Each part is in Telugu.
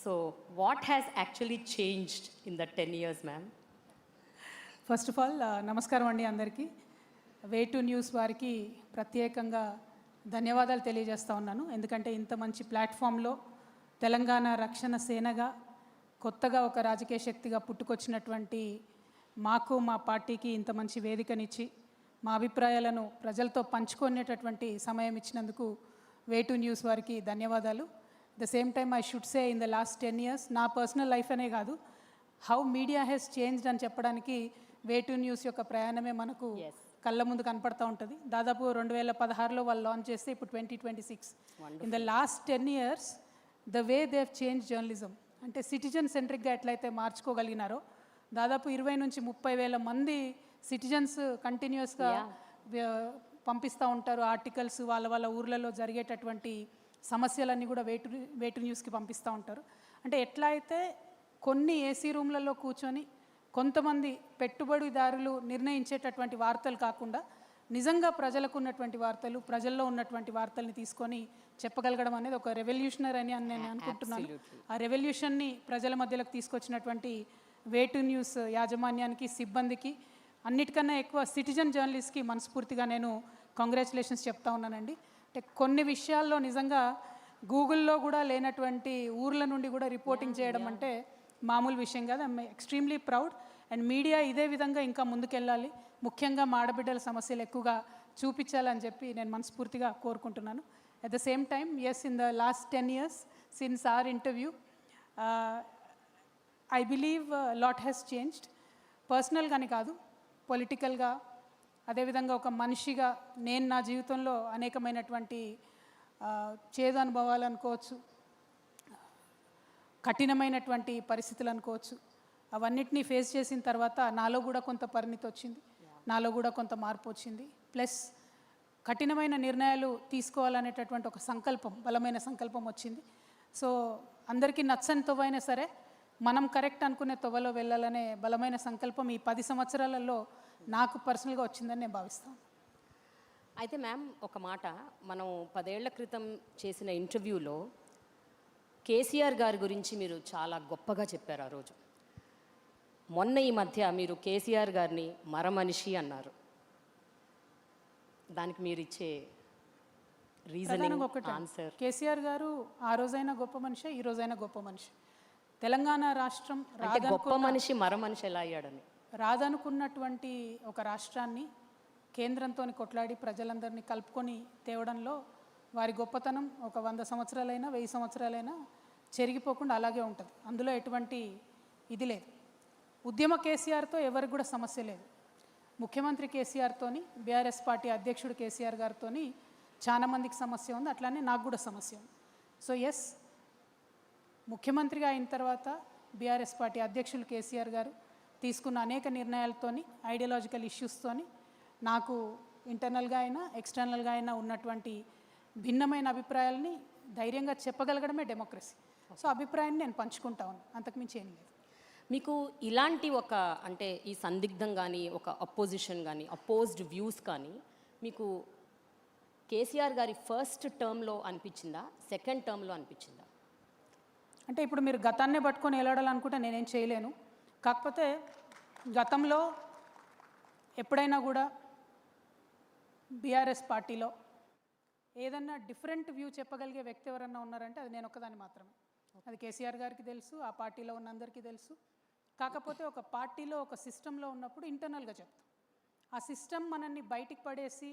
So, what has actually changed in the 10 years, ma'am? First of all నమస్కారం అండి అందరికీ. వే టు న్యూస్ వారికి ప్రత్యేకంగా ధన్యవాదాలు తెలియజేస్తూ ఉన్నాను. ఎందుకంటే ఇంత మంచి ప్లాట్ఫామ్లో తెలంగాణ రక్షణ సేనగా కొత్తగా ఒక రాజకీయ శక్తిగా పుట్టుకొచ్చినటువంటి మాకు మా పార్టీకి ఇంత మంచి వేదికనిచ్చి మా అభిప్రాయాలను ప్రజలతో పంచుకునేటటువంటి సమయం ఇచ్చినందుకు వే టు న్యూస్ వారికి ధన్యవాదాలు. The same time I should say in the last 10 years నా పర్సనల్ లైఫ్ అనే కాదు, హౌ మీడియా హెస్ చేంజ్డ్ అని చెప్పడానికి వే టు న్యూస్ యొక్క ప్రయాణమే మనకు కళ్ళ ముందు కనపడుతూ ఉంటుంది. దాదాపు 2016లో వాళ్ళు లాంచ్ చేస్తే ఇప్పుడు 2026. In the last 10 years the way they have change journalism అంటే సిటిజన్ సెంట్రిక్గా ఎట్లయితే మార్చుకోగలిగినారో దాదాపు 20 నుంచి 30,000 మంది సిటిజన్స్ కంటిన్యూస్గా పంపిస్తూ ఉంటారు ఆర్టికల్స్, వాళ్ళ ఊర్లలో జరిగేటటువంటి సమస్యలన్నీ కూడా వే టు న్యూస్కి పంపిస్తూ ఉంటారు. అంటే ఎట్లా అయితే కొన్ని ఏసీ రూమ్లలో కూర్చొని కొంతమంది పెట్టుబడిదారులు నిర్ణయించేటటువంటి వార్తలు కాకుండా నిజంగా ప్రజలకు ఉన్నటువంటి వార్తలు, ప్రజల్లో ఉన్నటువంటి వార్తల్ని తీసుకొని చెప్పగలగడం అనేది ఒక రెవల్యూషనర్ అని నేను అనుకుంటున్నాను. ఆ రెవల్యూషన్ని ప్రజల మధ్యలోకి తీసుకొచ్చినటువంటి వే టు న్యూస్ యాజమాన్యానికి, సిబ్బందికి, అన్నిటికన్నా ఎక్కువ సిటిజన్ జర్నలిస్ట్కి మనస్ఫూర్తిగా నేను కంగ్రాచులేషన్స్ చెప్తా ఉన్నానండి. అంటే కొన్ని విషయాల్లో నిజంగా గూగుల్లో కూడా లేనటువంటి ఊర్ల నుండి కూడా రిపోర్టింగ్ చేయడం అంటే మామూలు విషయం కాదు. I'm extremely proud. And media ఇదే విధంగా ఇంకా ముందుకెళ్ళాలి, ముఖ్యంగా మా ఆడబిడ్డల సమస్యలు ఎక్కువగా చూపించాలని చెప్పి నేను మనస్ఫూర్తిగా కోరుకుంటున్నాను. At the same time yes, in the last 10 years since our interview I believe lot has changed. పర్సనల్గాని కాదు, పొలిటికల్గా, అదేవిధంగా ఒక మనిషిగా నేను నా జీవితంలో అనేకమైనటువంటి చేదు అనుభవాలు అనుకోవచ్చు, కఠినమైనటువంటి పరిస్థితులు అనుకోవచ్చు, అవన్నిటినీ ఫేస్ చేసిన తర్వాత నాలో కూడా కొంత పరిణితి వచ్చింది, నాలో కూడా కొంత మార్పు వచ్చింది. ప్లస్ కఠినమైన నిర్ణయాలు తీసుకోవాలనేటటువంటి ఒక సంకల్పం, బలమైన సంకల్పం వచ్చింది. సో అందరికీ నచ్చని తొవ్వైనా సరే మనం కరెక్ట్ అనుకునే తొవ్వలో వెళ్ళాలనే బలమైన సంకల్పం ఈ 10 సంవత్సరాలలో నాకు పర్సనల్గా వచ్చిందని నేను భావిస్తాను. అయితే మ్యామ్ ఒక మాట, మనం 10 ఏళ్ల క్రితం చేసిన ఇంటర్వ్యూలో కేసీఆర్ గారి గురించి మీరు చాలా గొప్పగా చెప్పారు ఆ రోజు. మొన్న ఈ మధ్య మీరు కేసీఆర్ గారిని మరమనిషి అన్నారు. దానికి మీరు ఇచ్చే రీజనింగ్ ఆన్సర్? కేసీఆర్ గారు ఆ రోజైనా గొప్ప మనిషి, ఈ రోజైనా గొప్ప మనిషి. తెలంగాణ రాష్ట్రం గొప్ప మనిషి మరమనిషి ఎలా అయ్యాడని, రాదనుకున్నటువంటి ఒక రాష్ట్రాన్ని కేంద్రంతో కొట్లాడి ప్రజలందరినీ కలుపుకొని తేవడంలో వారి గొప్పతనం ఒక 100 సంవత్సరాలైనా 1000 సంవత్సరాలైనా చెరిగిపోకుండా అలాగే ఉంటుంది. అందులో ఎటువంటి ఇది లేదు. ఉద్యమ కేసీఆర్తో ఎవరికి కూడా సమస్య లేదు. ముఖ్యమంత్రి కేసీఆర్తోని, బీఆర్ఎస్ పార్టీ అధ్యక్షుడు కేసీఆర్ గారితోని చాలా మందికి సమస్య ఉంది, అట్లానే నాకు కూడా సమస్య ఉంది. సో ఎస్, ముఖ్యమంత్రిగా అయిన తర్వాత బీఆర్ఎస్ పార్టీ అధ్యక్షులు కేసీఆర్ గారు తీసుకున్న అనేక నిర్ణయాలతోని, ఐడియాలజికల్ ఇష్యూస్తోని నాకు ఇంటర్నల్గా అయినా ఎక్స్టర్నల్గా అయినా ఉన్నటువంటి భిన్నమైన అభిప్రాయాలని ధైర్యంగా చెప్పగలగడమే డెమోక్రసీ. సో అభిప్రాయాన్ని నేను పంచుకుంటా ఉన్నాను, అంతకుమించి ఏం లేదు. మీకు ఇలాంటి ఒక అంటే ఈ సందిగ్ధం కానీ, ఒక అపోజిషన్ కానీ, అపోజ్డ్ వ్యూస్ కానీ మీకు కేసీఆర్ గారి ఫస్ట్ టర్మ్లో అనిపించిందా, సెకండ్ టర్మ్లో అనిపించిందా? అంటే ఇప్పుడు మీరు గతాన్నే పట్టుకొని వెళ్ళాడాలనుకుంటే నేనేం చేయలేను. కాకపోతే గతంలో ఎప్పుడైనా కూడా బీఆర్ఎస్ పార్టీలో ఏదన్నా డిఫరెంట్ వ్యూ చెప్పగలిగే వ్యక్తి ఎవరన్నా ఉన్నారంటే అది నేను ఒక్కదాన్ని మాత్రమే. అది కేసీఆర్ గారికి తెలుసు, ఆ పార్టీలో ఉన్న అందరికీ తెలుసు. కాకపోతే ఒక పార్టీలో ఒక సిస్టంలో ఉన్నప్పుడు ఇంటర్నల్గా చెప్తాం. ఆ సిస్టమ్ మనల్ని బయటికి పడేసి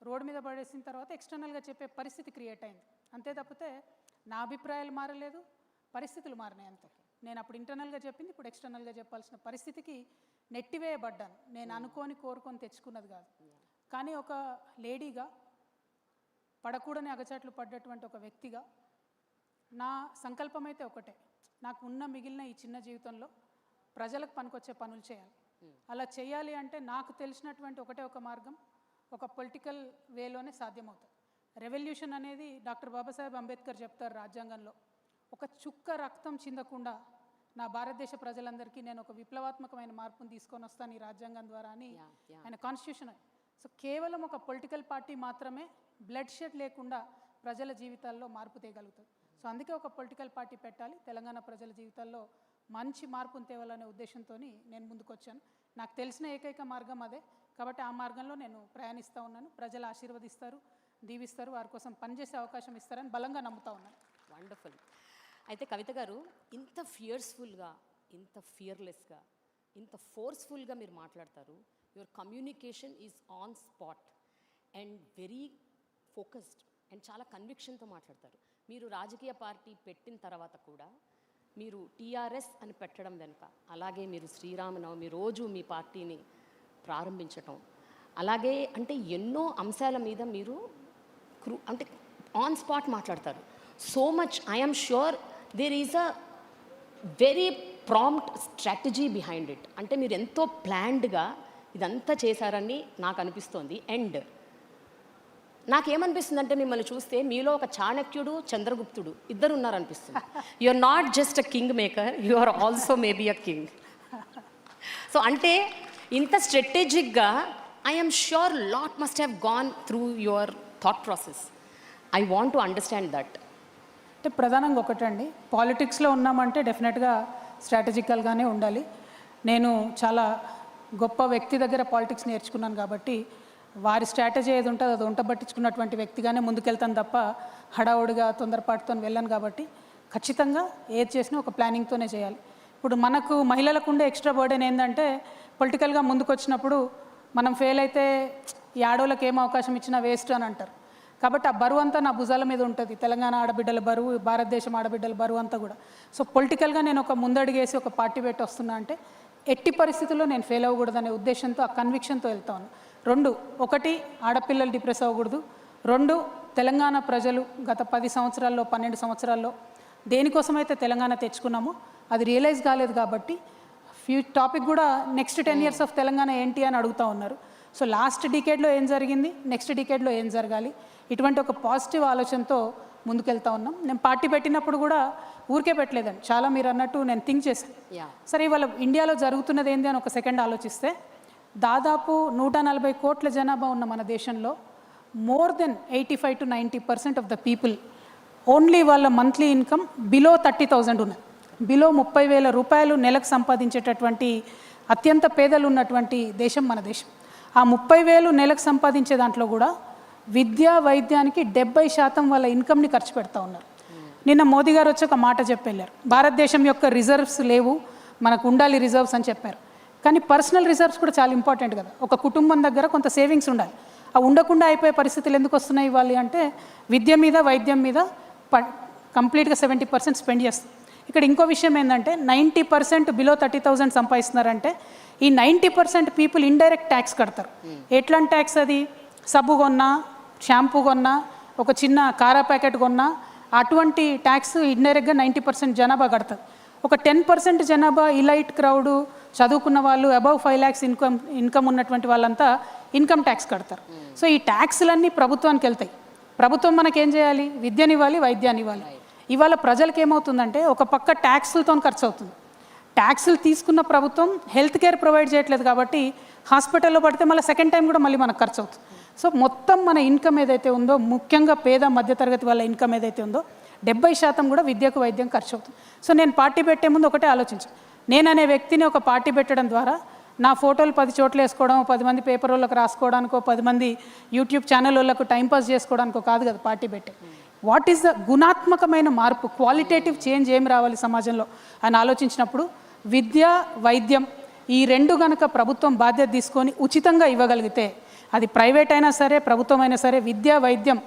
రోడ్డు మీద పడేసిన తర్వాత ఎక్స్టర్నల్గా చెప్పే పరిస్థితి క్రియేట్ అయింది. అంతే తప్పితే నా అభిప్రాయాలు మారలేదు, పరిస్థితులు మారినాయి అంతే. నేను అప్పుడు ఇంటర్నల్గా చెప్పింది ఇప్పుడు ఎక్స్టర్నల్గా చెప్పాల్సిన పరిస్థితికి నెట్టివేయబడ్డాను. నేను అనుకోని కోరుకొని తెచ్చుకున్నది కాదు. కానీ ఒక లేడీగా, పడకూడని అగచాట్లు పడ్డటువంటి ఒక వ్యక్తిగా నా సంకల్పం అయితే ఒకటే, నాకు ఉన్న మిగిలిన ఈ చిన్న జీవితంలో ప్రజలకు పనికొచ్చే పనులు చేయాలి. అలా చేయాలి అంటే నాకు తెలిసినటువంటి ఒకటే ఒక మార్గం, ఒక పొలిటికల్ వేలోనే సాధ్యమవుతుంది. రెవల్యూషన్ అనేది డాక్టర్ బాబాసాహెబ్ అంబేద్కర్ చెప్తారు రాజ్యాంగంలో, ఒక చుక్క రక్తం చిందకుండా నా భారతదేశ ప్రజలందరికీ నేను ఒక విప్లవాత్మకమైన మార్పును తీసుకొని వస్తాను ఈ రాజ్యాంగం ద్వారా అని ఆయన కాన్స్టిట్యూషన్. సో కేవలం ఒక పొలిటికల్ పార్టీ మాత్రమే బ్లడ్ షెడ్ లేకుండా ప్రజల జీవితాల్లో మార్పు తేగలుగుతుంది. సో అందుకే ఒక పొలిటికల్ పార్టీ పెట్టాలి, తెలంగాణ ప్రజల జీవితాల్లో మంచి మార్పును తేవాలనే ఉద్దేశంతో నేను ముందుకు వచ్చాను. నాకు తెలిసిన ఏకైక మార్గం అదే, కాబట్టి ఆ మార్గంలో నేను ప్రయాణిస్తూ ఉన్నాను. ప్రజలు ఆశీర్వదిస్తారు, దీవిస్తారు, వారి కోసం పనిచేసే అవకాశం ఇస్తారని బలంగా నమ్ముతా ఉన్నాను. వండర్ఫుల్. అయితే కవిత గారు, ఇంత ఫియర్స్ఫుల్గా, ఇంత ఫియర్లెస్గా, ఇంత ఫోర్స్ఫుల్గా మీరు మాట్లాడతారు. Your communication is on spot and very focused and చాలా కన్విక్షన్తో మాట్లాడతారు. మీరు రాజకీయ పార్టీ పెట్టిన తర్వాత కూడా మీరు టీఆర్ఎస్ అని పెట్టడం వెనుక, అలాగే మీరు శ్రీరామనవమి రోజు మీ పార్టీని ప్రారంభించటం, అలాగే అంటే ఎన్నో అంశాల మీద మీరు అంటే ఆన్ స్పాట్ మాట్లాడతారు. So much I'm sure there is a very prompt strategy behind it. అంటే మీరు ఎంతో ప్లాన్డ్గా ఇదంతా చేశారని నాకు అనిపిస్తోంది. అండ్ నాకేమనిపిస్తుంది అంటే మిమ్మల్ని చూస్తే మీలో ఒక చాణక్యుడు, చంద్రగుప్తుడు ఇద్దరు ఉన్నారనిపిస్తుంది. You are not just a king maker, you are also maybe a king. So అంటే ఇంత స్ట్రాటజిక్గా I'm sure lot must have gone through your thought process. I want to understand that. అంటే ప్రధానంగా ఒకటండి, పాలిటిక్స్లో ఉన్నామంటే డెఫినెట్గా స్ట్రాటజికల్గానే ఉండాలి. నేను చాలా గొప్ప వ్యక్తి దగ్గర పాలిటిక్స్ నేర్చుకున్నాను కాబట్టి వారి స్ట్రాటజీ ఏది ఉంటుందో అది ఉంట పట్టించుకున్నటువంటి వ్యక్తిగానే ముందుకెళ్తాను తప్ప హడావుడిగా తొందరపాటుతో వెళ్ళాను. కాబట్టి ఖచ్చితంగా ఏది చేసినా ఒక ప్లానింగ్తోనే చేయాలి. ఇప్పుడు మనకు మహిళలకు ఉండే ఎక్స్ట్రా బర్డెన్ ఏంటంటే పొలిటికల్గా ముందుకు వచ్చినప్పుడు మనం ఫెయిల్ అయితే ఈ ఆడవాళ్ళకి ఏం అవకాశం ఇచ్చినా వేస్ట్ అని అంటారు. కాబట్టి ఆ బరువు అంతా నా భుజాల మీద ఉంటుంది, తెలంగాణ ఆడబిడ్డల బరువు, భారతదేశం ఆడబిడ్డల బరువు అంతా కూడా. సో పొలిటికల్గా నేను ఒక ముందడుగేసి ఒక పార్టీ పెట్టి వస్తున్నా అంటే ఎట్టి పరిస్థితుల్లో నేను ఫెయిల్ అవ్వకూడదనే ఉద్దేశంతో, ఆ కన్విక్షన్తో వెళ్తాను. 2, 1 ఆడపిల్లలు డిప్రెస్ అవ్వకూడదు. 2 తెలంగాణ ప్రజలు గత 10 సంవత్సరాల్లో 12 సంవత్సరాల్లో దేనికోసమైతే తెలంగాణ తెచ్చుకున్నామో అది రియలైజ్ కాలేదు. కాబట్టి టాపిక్ కూడా నెక్స్ట్ 10 years ఆఫ్ తెలంగాణ ఏంటి అని అడుగుతూ ఉన్నారు. సో లాస్ట్ డికేడ్లో ఏం జరిగింది, నెక్స్ట్ డికేడ్లో ఏం జరగాలి, ఇటువంటి ఒక పాజిటివ్ ఆలోచనతో ముందుకెళ్తా ఉన్నాం. నేను పార్టీ పెట్టినప్పుడు కూడా ఊరికే పెట్టలేదండి, చాలా మీరు అన్నట్టు నేను థింక్ చేశాను. సరే ఇవాళ ఇండియాలో జరుగుతున్నది ఏంది అని ఒక సెకండ్ ఆలోచిస్తే దాదాపు 140 కోట్ల జనాభా ఉన్న మన దేశంలో more than 85 to 90% of the people only వాళ్ళ మంత్లీ ఇన్కమ్ బిలో 30,000 ఉన్నది. బిలో 30,000 రూపాయలు నెలకు సంపాదించేటటువంటి అత్యంత పేదలు ఉన్నటువంటి దేశం మన దేశం. ఆ 30,000 నెలకు సంపాదించే దాంట్లో కూడా విద్యా వైద్యానికి 70% వాళ్ళ ఇన్కమ్ని ఖర్చు పెడతా ఉన్నారు. నిన్న మోదీ గారు వచ్చి ఒక మాట చెప్పి వెళ్ళారు, భారతదేశం యొక్క రిజర్వ్స్ లేవు, మనకు ఉండాలి రిజర్వ్స్ అని చెప్పారు. కానీ పర్సనల్ రిజర్వ్స్ కూడా చాలా ఇంపార్టెంట్ కదా. ఒక కుటుంబం దగ్గర కొంత సేవింగ్స్ ఉండాలి. ఆ ఉండకుండా అయిపోయే పరిస్థితులు ఎందుకు వస్తున్నాయి ఇవ్వాలి అంటే విద్య మీద, వైద్యం మీద కంప్లీట్గా 70% స్పెండ్ చేస్తాం. ఇక్కడ ఇంకో విషయం ఏంటంటే 90% బిలో 30,000 సంపాదిస్తున్నారంటే ఈ 90% పీపుల్ ఇండైరెక్ట్ ట్యాక్స్ కడతారు. ఎట్లాంటి ట్యాక్స్ అది? సబ్బు కొన్నా, షాంపూ కొన్నా, ఒక చిన్న కారా ప్యాకెట్ కొన్నా అటువంటి ట్యాక్స్ ఇండైరెక్ట్గా 90% జనాభా కడతారు. ఒక 10% జనాభా ఇలైట్ క్రౌడు, చదువుకున్న వాళ్ళు, అబవ్ 5 lakhs ఇన్కమ్ ఉన్నటువంటి వాళ్ళంతా ఇన్కమ్ ట్యాక్స్ కడతారు. సో ఈ ట్యాక్స్లన్నీ ప్రభుత్వానికి వెళ్తాయి. ప్రభుత్వం మనకేం చేయాలి? విద్యనివ్వాలి, వైద్యాన్ని ఇవ్వాలి. ఇవాళ ప్రజలకు ఏమవుతుందంటే ఒక పక్క ట్యాక్సులతో ఖర్చు అవుతుంది. ట్యాక్సులు తీసుకున్న ప్రభుత్వం హెల్త్ కేర్ ప్రొవైడ్ చేయట్లేదు కాబట్టి హాస్పిటల్లో పడితే మళ్ళీ సెకండ్ టైం కూడా మళ్ళీ మనకు ఖర్చు అవుతుంది. సో మొత్తం మన ఇన్కమ్ ఏదైతే ఉందో, ముఖ్యంగా పేద మధ్యతరగతి వాళ్ళ ఇన్కమ్ ఏదైతే ఉందో 70% కూడా విద్యకు, వైద్యం ఖర్చు అవుతుంది. సో నేను పార్టీ పెట్టే ముందు ఒకటే ఆలోచించాను, నేను అనే వ్యక్తిని ఒక పార్టీ పెట్టడం ద్వారా నా ఫోటోలు 10 చోట్ల వేసుకోవడం, 10 మంది పేపర్ వాళ్ళకి రాసుకోవడానికో, 10 మంది యూట్యూబ్ ఛానల్ వాళ్ళకు టైంపాస్ చేసుకోవడానికో కాదు కదా పార్టీ పెట్టే. వాట్ ఈస్ ద గుణాత్మకమైన మార్పు, క్వాలిటేటివ్ చేంజ్ ఏం రావాలి సమాజంలో అని ఆలోచించినప్పుడు విద్య, వైద్యం ఈ 2 గనక ప్రభుత్వం బాధ్యత తీసుకొని ఉచితంగా ఇవ్వగలిగితే, అది ప్రైవేట్ అయినా సరే, ప్రభుత్వం అయినా సరే, విద్య, వైద్యం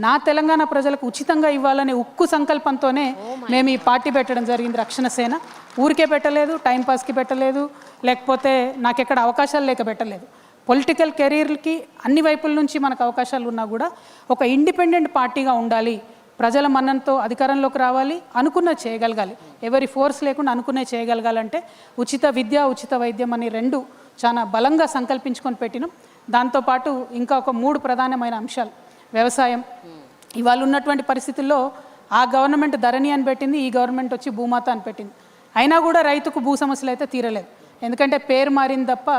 నా తెలంగాణ ప్రజలకు ఉచితంగా ఇవ్వాలనే ఉక్కు సంకల్పంతోనే మేము ఈ పార్టీ పెట్టడం జరిగింది. రక్షణ సేన ఊరికే పెట్టలేదు, టైంపాస్కి పెట్టలేదు, లేకపోతే నాకెక్కడ అవకాశాలు లేక పెట్టలేదు. పొలిటికల్ కెరీర్కి అన్ని వైపుల నుంచి మనకు అవకాశాలు ఉన్నా కూడా ఒక ఇండిపెండెంట్ పార్టీగా ఉండాలి, ప్రజల మన్ననతో అధికారంలోకి రావాలి, అనుకున్న చేయగలగాలి, ఎవరి ఫోర్స్ లేకుండా అనుకునే చేయగలగాలంటే ఉచిత విద్య, ఉచిత వైద్యం అని 2 చాలా బలంగా సంకల్పించుకొని పెట్టినాం. దాంతోపాటు ఇంకా ఒక 3 ప్రధానమైన అంశాలు, వ్యవసాయం. ఇవాళ ఉన్నటువంటి పరిస్థితుల్లో ఆ గవర్నమెంట్ ధరణి అని పెట్టింది, ఈ గవర్నమెంట్ వచ్చి భూమాత అని పెట్టింది. అయినా కూడా రైతుకు భూ సమస్యలు అయితే తీరలేదు. ఎందుకంటే పేరు మారింది తప్ప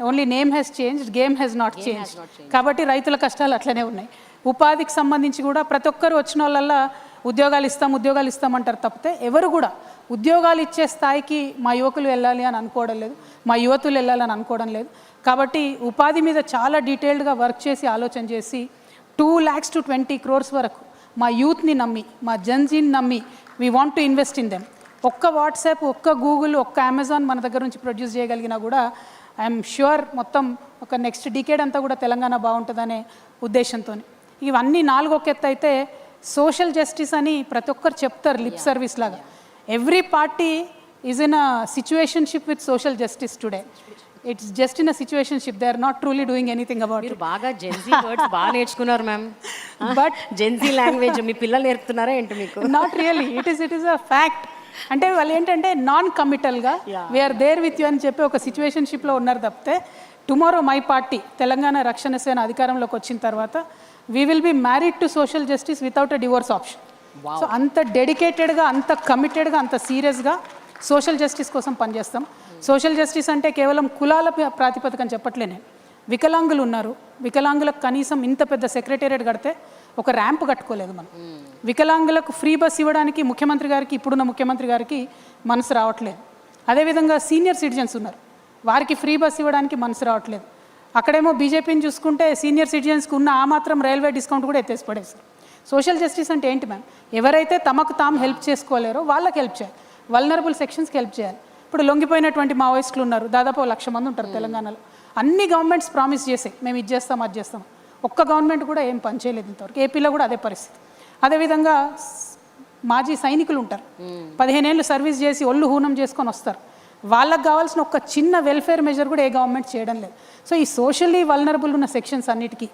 only name has changed, game has not changed. కాబట్టి రైతుల కష్టాలు అట్లనే ఉన్నాయి. ఉపాధికి సంబంధించి కూడా ప్రతి ఒక్కరు వచ్చిన వాళ్ళల్లా ఉద్యోగాలు ఇస్తామంటారు తప్పితే ఎవరు కూడా ఉద్యోగాలు ఇచ్చే స్థాయికి మా యువకులు వెళ్ళాలి అని అనుకోవడం లేదు, మా యువతులు వెళ్ళాలని అనుకోవడం లేదు. కాబట్టి ఉపాధి మీద చాలా డీటెయిల్డ్గా వర్క్ చేసి ఆలోచన చేసి 2 lakhs to 20 crores వరకు మా యూత్ని నమ్మి, మా జన్జీని నమ్మి we want to invest in them. ఒక్క వాట్సాప్, ఒక్క గూగుల్, ఒక్క అమెజాన్ మన దగ్గర నుంచి ప్రొడ్యూస్ చేయగలిగినా కూడా ఐఎమ్ ష్యూర్ మొత్తం ఒక నెక్స్ట్ డికేడ్ అంతా కూడా తెలంగాణ బాగుంటుందనే ఉద్దేశంతో. ఇవన్నీ 4 ఒక ఎత్తు అయితే సోషల్ జస్టిస్ అని ప్రతి ఒక్కరు చెప్తారు లిప్ సర్వీస్ లాగా. Every party is in a situationship with social justice today. It's just in a situationship, they are not truly doing anything about మీరు బాగా జెన్జీ వర్డ్స్ బాగా నేర్చుకున్నారు మ్యామ్. బట్ జెన్జీ లాంగ్వేజ్ మీ పిల్లలు నేర్పుతున్నారా ఏంటి మీకు? Not really, it is a fact. అంటే వాళ్ళు ఏంటంటే నాన్ కమిటల్గా వీఆర్ దేర్ విత్ యూ అని చెప్పి ఒక సిచ్యువేషన్షిప్లో ఉన్నారు తప్పితే టుమారో మై పార్టీ తెలంగాణ రక్షణ సేన అధికారంలోకి వచ్చిన తర్వాత we will be married to social justice without a divorce option. So అంత డెడికేటెడ్గా, అంత కమిటెడ్గా, అంత సీరియస్గా సోషల్ జస్టిస్ కోసం పనిచేస్తాం. సోషల్ జస్టిస్ అంటే కేవలం కులాల ప్రాతిపదికని చెప్పట్లే నేను. వికలాంగులు ఉన్నారు, వికలాంగులకు కనీసం ఇంత పెద్ద సెక్రటేరియట్ కడితే ఒక ర్యాంప్ కట్టుకోలేదు మనం. వికలాంగులకు ఫ్రీ బస్ ఇవ్వడానికి ముఖ్యమంత్రి గారికి, ఇప్పుడున్న ముఖ్యమంత్రి గారికి మనసు రావట్లేదు. అదేవిధంగా సీనియర్ సిటిజన్స్ ఉన్నారు, వారికి ఫ్రీ బస్ ఇవ్వడానికి మనసు రావట్లేదు. అక్కడేమో బీజేపీని చూసుకుంటే సీనియర్ సిటిజన్స్కి ఉన్న ఆ మాత్రం రైల్వే డిస్కౌంట్ కూడా ఎత్తేసి పడేస్తారు. సోషల్ జస్టిస్ అంటే ఏంటి మ్యామ్? ఎవరైతే తమకు తాము హెల్ప్ చేసుకోలేరో వాళ్ళకి హెల్ప్ చేయాలి, వల్నరబుల్ సెక్షన్స్కి హెల్ప్ చేయాలి. ఇప్పుడు లొంగిపోయినటువంటి మావోయిస్టులు ఉన్నారు, దాదాపు 1,00,000 మంది ఉంటారు తెలంగాణలో. అన్ని గవర్నమెంట్స్ ప్రామిస్ చేసాయి మేము ఇది చేస్తాం అది చేస్తాం, ఒక్క గవర్నమెంట్ కూడా ఏం పని చేయలేదు ఇంతవరకు. ఏపీలో కూడా అదే పరిస్థితి. అదేవిధంగా మాజీ సైనికులు ఉంటారు, 15 ఏళ్ళు సర్వీస్ చేసి ఒళ్ళు హూనం చేసుకొని వస్తారు, వాళ్ళకు కావాల్సిన ఒక చిన్న వెల్ఫేర్ మెజర్ కూడా ఏ గవర్నమెంట్ చేయడం లేదు. సో ఈ సోషల్లీ వల్నరబుల్ ఉన్న సెక్షన్స్ అన్నిటికీ,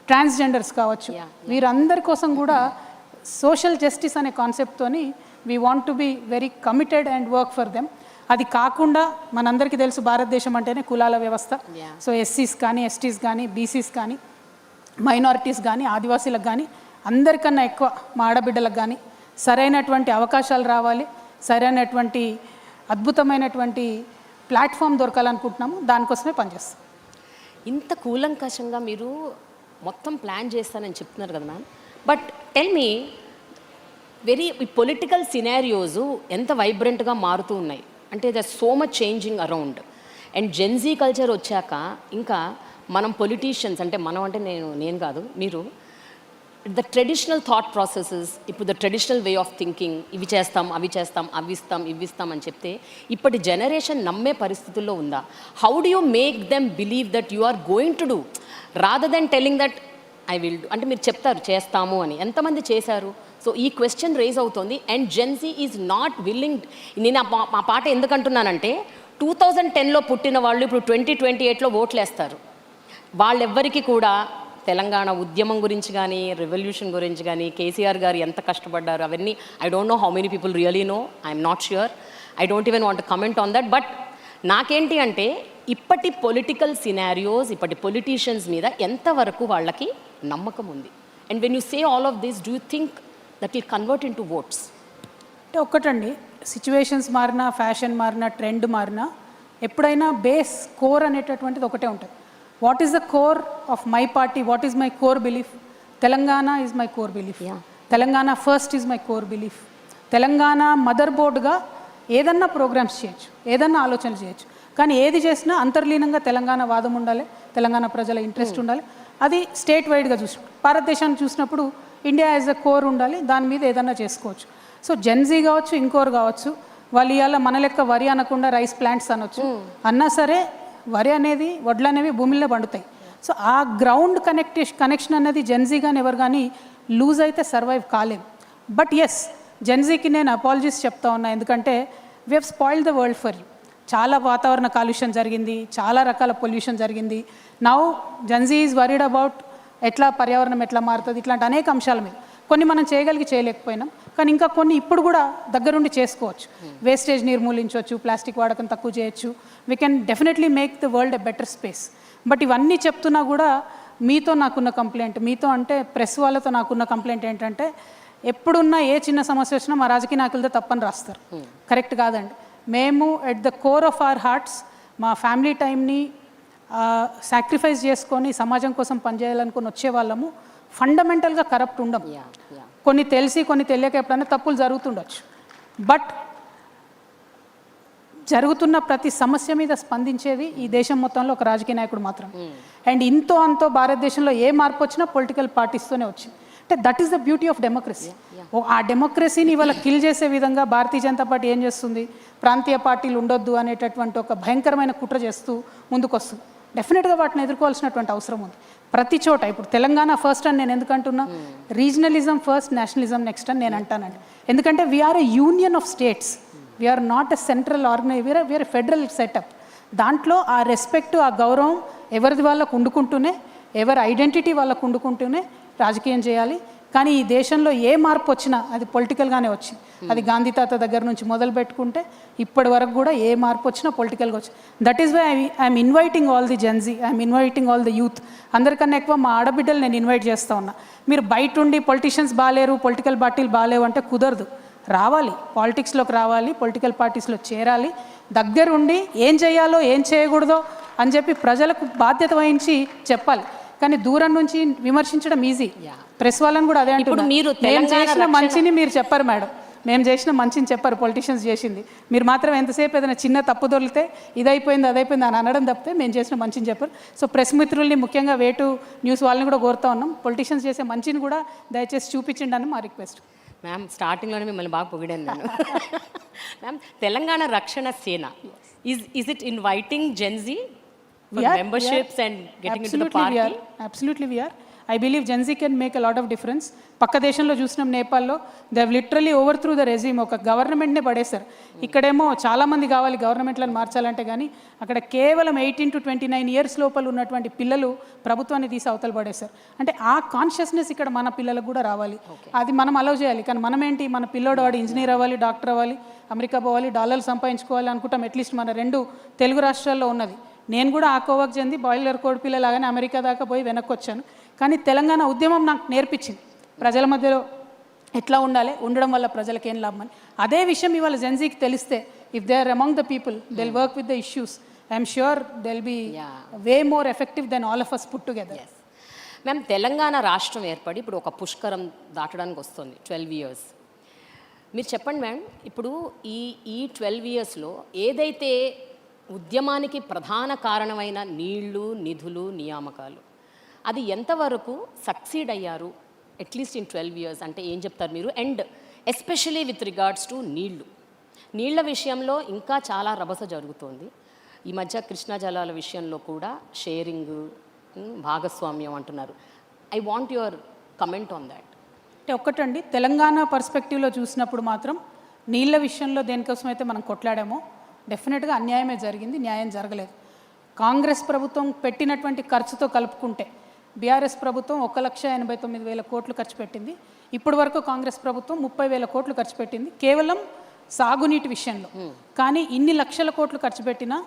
ట్రాన్స్జెండర్స్ కావచ్చు, వీరందరి కోసం కూడా సోషల్ జస్టిస్ అనే కాన్సెప్ట్తోని we want to be very committed and work for them. అది కాకుండా మనందరికీ తెలుసు భారతదేశం అంటేనే కులాల వ్యవస్థ. సో ఎస్సీస్ కానీ, ఎస్టీస్ కానీ, బీసీస్ కానీ, మైనారిటీస్ కానీ, ఆదివాసీలకు కానీ, అందరికన్నా ఎక్కువ మా ఆడబిడ్డలకు కానీ సరైనటువంటి అవకాశాలు రావాలి, సరైనటువంటి అద్భుతమైనటువంటి ప్లాట్ఫామ్ దొరకాలనుకుంటున్నాము. దానికోసమే పనిచేస్తాం. ఇంత కూలంకషంగా మీరు మొత్తం ప్లాన్ చేస్తానని చెప్తున్నారు కదా ma'am. But tell me, very political scenarios ఎంత వైబ్రెంట్గా మారుతూ ఉన్నాయి అంటే there so much changing around. And Gen Z culture వచ్చాక ఇంకా మనం పొలిటీషియన్స్ అంటే మనం అంటే నేను కాదు మీరు, ద ట్రెడిషనల్ థాట్ ప్రాసెసెస్, ఇప్పుడు the traditional way of thinking, ఇవి చేస్తాం అవి చేస్తాం అవి ఇస్తాం ఇవి ఇస్తాం అని చెప్తే ఇప్పటి జనరేషన్ నమ్మే పరిస్థితుల్లో ఉందా? How do you make them believe that you are going to do rather than telling that I will do? అంటే మీరు చెప్తారు చేస్తాము అని, ఎంతమంది చేశారు? సో ఈ క్వశ్చన్ రేజ్ అవుతుంది. And Gen Z is not willing. నేను ఆ పాట ఎందుకంటున్నానంటే 2010లో పుట్టిన వాళ్ళు ఇప్పుడు 2028లో ఓట్లు వేస్తారు. వాళ్ళెవ్వరికి కూడా తెలంగాణ ఉద్యమం గురించి కానీ, రెవల్యూషన్ గురించి కానీ, కేసీఆర్ గారు ఎంత కష్టపడ్డారు అవన్నీ I don't know how many people really know. I'm not sure, I don't even want comment on that. But నాకేంటి అంటే ఇప్పటి పొలిటికల్ సినారియోస్, ఇప్పటి పొలిటీషియన్స్ మీద ఎంతవరకు వాళ్ళకి నమ్మకం ఉంది? And when you say all of this, do you think that will convert in votes? అంటే ఒక్కటండి, సిచ్యువేషన్స్ మారినా, ఫ్యాషన్ మారినా, ట్రెండ్ మారినా, ఎప్పుడైనా బేస్ కోర్ అనేటటువంటిది ఒకటే ఉంటుంది. What is the core of my party? What is my core belief? Telangana is my core belief. Telangana first is my core belief. Telangana mother బోర్డ్గా ఏదన్నా ప్రోగ్రామ్స్ చేయొచ్చు, ఏదన్నా ఆలోచనలు చేయొచ్చు, కానీ ఏది చేసినా అంతర్లీనంగా తెలంగాణ వాదం ఉండాలి, తెలంగాణ ప్రజల ఇంట్రెస్ట్ ఉండాలి. అది స్టేట్ వైడ్గా చూసి, భారతదేశాన్ని చూసినప్పుడు ఇండియా యాజ్ అ కోర్ ఉండాలి, దాని మీద ఏదన్నా చేసుకోవచ్చు. సో జెన్జీ కావచ్చు, ఇంకోరు కావచ్చు, వాళ్ళు ఇవాళ మన లెక్క వరి అనకుండా రైస్ ప్లాంట్స్ అనొచ్చు, అన్నా సరే వరి అనేది, వడ్లు అనేవి భూమిలో పండుతాయి. సో ఆ గ్రౌండ్ కనెక్షన్ అనేది జెన్జీ కానీ ఎవరు కానీ లూజ్ అయితే సర్వైవ్ కాలేం. బట్ ఎస్, జెన్జీకి నేను అపాలజీస్ చెప్తా ఉన్నా, ఎందుకంటే we have spoiled the world for you. చాలా వాతావరణ కాలుష్యం జరిగింది, చాలా రకాల పొల్యూషన్ జరిగింది. Now Gen Z is worried about ఎట్లా పర్యావరణం ఎట్లా మారుతుంది, ఇట్లాంటి అనేక అంశాల మీద. కొన్ని మనం చేయలేకపోయినాం, కానీ ఇంకా కొన్ని ఇప్పుడు కూడా దగ్గరుండి చేసుకోవచ్చు. వేస్టేజ్ నిర్మూలించవచ్చు, ప్లాస్టిక్ వాడకం తక్కువ చేయొచ్చు. We can definitely make the world a better space. But ఇవన్నీ చెప్తున్నా కూడా మీతో నాకున్న కంప్లైంట్, మీతో అంటే ప్రెస్ వాళ్ళతో నాకున్న కంప్లైంట్ ఏంటంటే, ఎప్పుడున్నా ఏ చిన్న సమస్య వచ్చినా మా రాజకీయ నాయకులతో తప్పని రాస్తారు. కరెక్ట్ కాదండి. మేము at the core of our hearts మా ఫ్యామిలీ టైంని సాక్రిఫైస్ చేసుకొని సమాజం కోసం పనిచేయాలనుకుని వచ్చే వాళ్ళము ఫండమెంటల్గా కరప్ట్ ఉండం. కొన్ని తెలిసి కొన్ని తెలియక ఎప్పుడైనా తప్పులు జరుగుతుండొచ్చు. బట్ జరుగుతున్న ప్రతి సమస్య మీద స్పందించేది ఈ దేశం మొత్తంలో ఒక రాజకీయ నాయకుడు మాత్రం. అండ్ ఇంతో అంతో భారతదేశంలో ఏ మార్పు వచ్చినా పొలిటికల్ పార్టీస్తోనే వచ్చింది. అంటే that is the beauty of democracy. ఆ డెమోక్రసీని ఇవాళ కిల్ చేసే విధంగా భారతీయ జనతా పార్టీ ఏం చేస్తుంది, ప్రాంతీయ పార్టీలు ఉండొద్దు అనేటటువంటి ఒక భయంకరమైన కుట్ర చేస్తూ ముందుకొస్తుంది. డెఫినెట్గా వాటిని ఎదుర్కోవాల్సినటువంటి అవసరం ఉంది ప్రతి చోట. ఇప్పుడు తెలంగాణ ఫస్ట్ అని నేను ఎందుకంటున్నా, రీజనలిజం ఫస్ట్, నేషనలిజం నెక్స్ట్ అని నేను అంటానండి. ఎందుకంటే we're a union of states, we're not a central organisation, we're federal setup. దాంట్లో ఆ రెస్పెక్ట్, ఆ గౌరవం ఎవరిది వాళ్ళకు ఉండుకుంటూనే, ఎవరి ఐడెంటిటీ వాళ్ళకు ఉండుకుంటూనే రాజకీయం చేయాలి. కానీ ఈ దేశంలో ఏ మార్పు వచ్చినా అది పొలిటికల్గానే వచ్చింది. అది గాంధీ తాత దగ్గర నుంచి మొదలు పెట్టుకుంటే ఇప్పటి వరకు కూడా ఏ మార్పు వచ్చినా పొలిటికల్గా వచ్చింది. That is why I'm inviting all the Gen Z, I'm inviting all the youth. అందరికన్నా ఎక్కువ మా ఆడబిడ్డలు నేను ఇన్వైట్ చేస్తూ ఉన్నా. మీరు బయట ఉండి పొలిటీషియన్స్ బాగాలేరు, పొలిటికల్ పార్టీలు బాగాలేవు అంటే కుదరదు. రావాలి, పాలిటిక్స్లోకి రావాలి, పొలిటికల్ పార్టీస్లో చేరాలి, దగ్గరుండి ఏం చేయాలో ఏం చేయకూడదో అని చెప్పి ప్రజలకు బాధ్యత వహించి చెప్పాలి. కానీ దూరం నుంచి విమర్శించడం ఈజీ. ప్రెస్ వాళ్ళని కూడా అదే అంటున్నారు, మేము చేసిన మంచిని మీరు చెప్పరు మేడం, మేము చేసిన మంచిని చెప్పరు, పొలిటీషియన్స్ చేసింది. మీరు మాత్రం ఎంతసేపు ఏదైనా చిన్న తప్పు దొరికితే ఇదైపోయింది అదైపోయింది అని అనడం తప్పితే మేము చేసిన మంచిని చెప్పరు. సో ప్రెస్ మిత్రుల్ని, ముఖ్యంగా వేటు న్యూస్ వాళ్ళని కూడా కోరుతా ఉన్నాం, పొలిటీషియన్స్ చేసే మంచిని కూడా దయచేసి చూపించండి అని మా రిక్వెస్ట్. మ్యామ్, స్టార్టింగ్లోనే మిమ్మల్ని బాగా పొగిడాను నేను. మ్యామ్, తెలంగాణ రక్షణ సేన is it inviting Gen Z memberships and getting into the party? Absolutely we are. I believe Gen Z can make a lot of difference. పక్క దేశంలో చూసినాం, నేపాల్లో they have literally over through the resume, ఒక గవర్నమెంట్నే పడేశారు. ఇక్కడేమో చాలామంది కావాలి గవర్నమెంట్లను మార్చాలంటే, కానీ అక్కడ కేవలం 18 to 29 years లోపల ఉన్నటువంటి పిల్లలు ప్రభుత్వాన్ని తీసి అవతల పడేశారు. అంటే ఆ కాన్షియస్నెస్ ఇక్కడ మన పిల్లలకు కూడా రావాలి, అది మనం అలౌ చేయాలి. కానీ మనం ఏంటి, మన పిల్లోడు వాడు ఇంజనీర్ అవ్వాలి, డాక్టర్ అవ్వాలి, అమెరికా పోవాలి, డాలర్లు సంపాదించుకోవాలి అనుకుంటాం. అట్లీస్ట్ మన 2 తెలుగు రాష్ట్రాల్లో ఉన్నది. నేను కూడా ఆ కోవకు చెంది బాయిలర్ కోడి పిల్లలాగానే అమెరికా దాకా పోయి వెనక్కి వచ్చాను. కానీ తెలంగాణ ఉద్యమం నాకు నేర్పించింది ప్రజల మధ్యలో ఎట్లా ఉండాలి, ఉండడం వల్ల ప్రజలకు ఏం లాభం అని. అదే విషయం ఇవాళ జెన్జీకి తెలిస్తే, if they are among the people, they will work with the issues, I'm sure they will be way more effective than all of us put together. Ma'am, Telangana రాష్ట్రం ఏర్పడి ఇప్పుడు ఒక పుష్కరం దాటడానికి వస్తుంది, 12 years. మీరు చెప్పండి మ్యామ్, ఇప్పుడు ఈ 12 yearsలో ఏదైతే ఉద్యమానికి ప్రధాన కారణమైన నీళ్లు, నిధులు, నియామకాలు, అది ఎంతవరకు సక్సీడ్ అయ్యారు అట్లీస్ట్ ఇన్ 12 years అంటే ఏం చెప్తారు మీరు? And especially with regards to నీళ్ల విషయంలో ఇంకా చాలా రభస జరుగుతోంది. ఈ మధ్య కృష్ణా జలాల విషయంలో కూడా షేరింగ్, భాగస్వామ్యం అంటున్నారు. I want your comment on that. అంటే ఒక్కటండి, తెలంగాణ పర్స్పెక్టివ్లో చూసినప్పుడు మాత్రం నీళ్ళ విషయంలో దేనికోసం అయితే మనం కొట్లాడామో డెఫినెట్గా అన్యాయమే జరిగింది, న్యాయం జరగలేదు. కాంగ్రెస్ ప్రభుత్వం పెట్టినటువంటి ఖర్చుతో కలుపుకుంటే బీఆర్ఎస్ ప్రభుత్వం 1,89,000 కోట్లు ఖర్చు పెట్టింది. ఇప్పటి వరకు కాంగ్రెస్ ప్రభుత్వం 30,000 కోట్లు ఖర్చు పెట్టింది కేవలం సాగునీటి విషయంలో. కానీ ఇన్ని లక్షల కోట్లు ఖర్చు పెట్టినా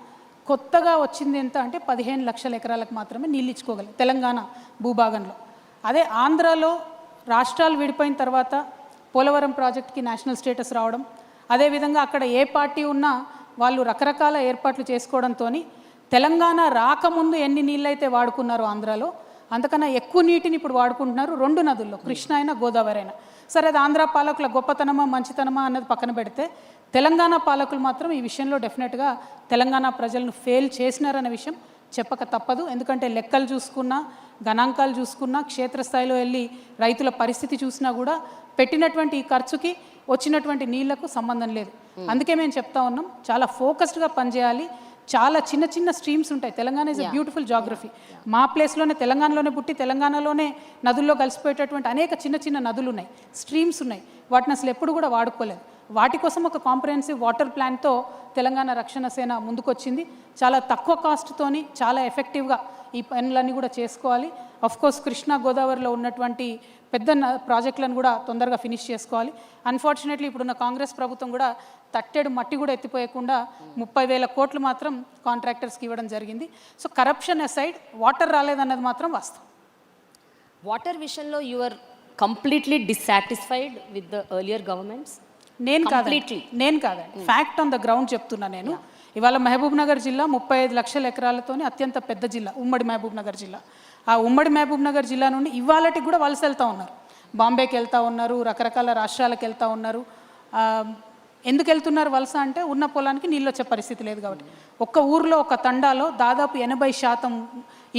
కొత్తగా వచ్చింది ఎంత అంటే 15 లక్షల ఎకరాలకు మాత్రమే నీళ్ళు ఇచ్చుకోగలరు తెలంగాణ భూభాగంలో. అదే ఆంధ్రాలో రాష్ట్రాలు విడిపోయిన తర్వాత పోలవరం ప్రాజెక్ట్కి నేషనల్ స్టేటస్ రావడం, అదేవిధంగా అక్కడ ఏ పార్టీ ఉన్నా వాళ్ళు రకరకాల ఏర్పాట్లు చేసుకోవడంతో తెలంగాణ రాకముందు ఎన్ని నీళ్ళు అయితే వాడుకున్నారో ఆంధ్రాలో, అంతకన్నా ఎక్కువ నీటిని ఇప్పుడు వాడుకుంటున్నారు 2 నదుల్లో, కృష్ణ అయినా గోదావరి అయినా. సరే, అది ఆంధ్ర పాలకుల గొప్పతనమా మంచితనమా అన్నది పక్కన పెడితే, తెలంగాణ పాలకులు మాత్రం ఈ విషయంలో డెఫినెట్గా తెలంగాణ ప్రజలను ఫెయిల్ చేసినారనే విషయం చెప్పక తప్పదు. ఎందుకంటే లెక్కలు చూసుకున్నా, గణాంకాలు చూసుకున్నా, క్షేత్రస్థాయిలో వెళ్ళి రైతుల పరిస్థితి చూసినా కూడా పెట్టినటువంటి ఈ ఖర్చుకి వచ్చినటువంటి నీళ్లకు సంబంధం లేదు. అందుకే మేము చెప్తా ఉన్నాం, చాలా ఫోకస్డ్గా పనిచేయాలి. చాలా చిన్న చిన్న స్ట్రీమ్స్ ఉంటాయి. Telangana is a beautiful geography. మా ప్లేస్లోనే, తెలంగాణలోనే పుట్టి తెలంగాణలోనే నదుల్లో కలిసిపోయేటటువంటి అనేక చిన్న చిన్న నదులు ఉన్నాయి, స్ట్రీమ్స్ ఉన్నాయి. వాటిని అసలు ఎప్పుడు కూడా వాడుకోలేదు. వాటి కోసం ఒక కాంప్రహెన్సివ్ వాటర్ ప్లాన్తో తెలంగాణ రక్షణ సేన ముందుకొచ్చింది. చాలా తక్కువ కాస్ట్తోని చాలా ఎఫెక్టివ్గా ఈ పనులన్నీ కూడా చేసుకోవాలి. అఫ్కోర్స్ కృష్ణా గోదావరిలో ఉన్నటువంటి పెద్ద ప్రాజెక్టులను కూడా తొందరగా ఫినిష్ చేసుకోవాలి. అన్ఫార్చునేట్లీ ఇప్పుడున్న కాంగ్రెస్ ప్రభుత్వం కూడా తట్టెడు మట్టి కూడా ఎత్తిపోయకుండా 30,000 కోట్లు మాత్రం కాంట్రాక్టర్స్కి ఇవ్వడం జరిగింది. సో కరప్షన్ అసైడ్, వాటర్ రాలేదన్నది మాత్రం వాస్తవం. వాటర్ విషయంలో you are completely dissatisfied with the earlier governments? నేను కాదండి, ఫ్యాక్ట్ ఆన్ ద గ్రౌండ్ చెప్తున్నా నేను. ఇవాళ మహబూబ్ నగర్ జిల్లా 35 లక్షల ఎకరాలతోని అత్యంత పెద్ద జిల్లా ఉమ్మడి మహబూబ్ నగర్ జిల్లా. ఆ ఉమ్మడి మహబూబ్ నగర్ జిల్లా నుండి ఇవాళకి కూడా వలస వెళ్తూ ఉన్నారు. బాంబేకి వెళ్తూ ఉన్నారు, రకరకాల రాష్ట్రాలకు వెళ్తూ ఉన్నారు. ఎందుకు వెళ్తున్నారు వలస అంటే ఉన్న పొలానికి నీళ్ళు వచ్చే పరిస్థితి లేదు కాబట్టి. ఒక్క ఊర్లో ఒక తండాలో దాదాపు 80%